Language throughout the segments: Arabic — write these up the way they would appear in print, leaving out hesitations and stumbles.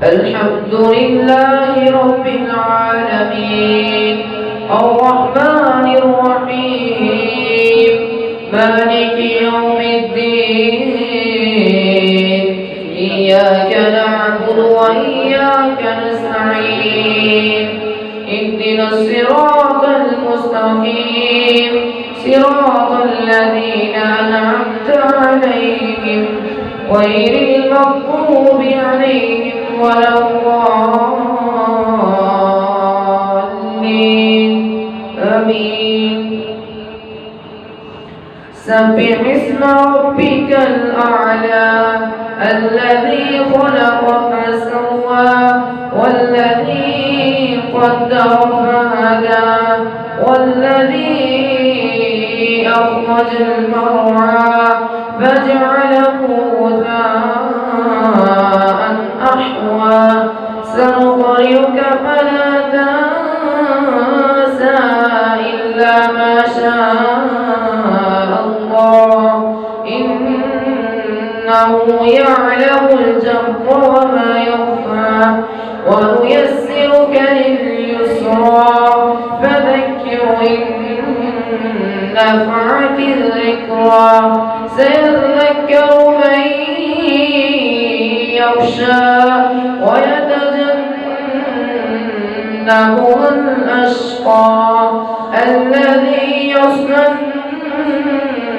الحمد لله رب العالمين الرحمن الرحيم مالك يوم الدين إياك نعبد وإياك نستعين اهدنا الصراط المستقيم صراط الذين أنعمت عليهم غير المغضوب عليهم ولا الضالين آمين. سبح اسم ربك الأعلى الذي خلق فسوى والذي قدر فهدى والذي أخرج المرعى فجعله غثاء أحوى سنقرئك فلا تنسى إلا ما شاء الله إنه يعلم الجهر وما يخفى ونيسرك لليسرى فذكر إن نفعت الذكرى سيذكر من يخشى ويتجنبها الأشقى الذي يصلى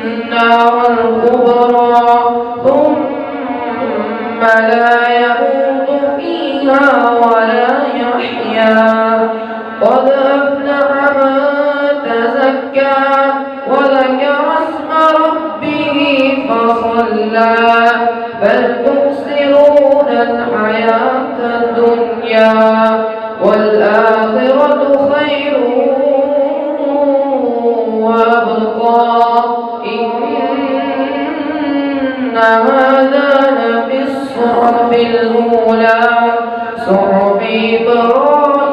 النار الكبرى ثم لا يموت فيها ولا يحيا قد أفلح من تزكى وذكر اسم ربه فصلى بل تؤثرون الحياة الدنيا والآخرة خير وأبقى إن هذا لفي الصحف الأولى صحف إبراهيم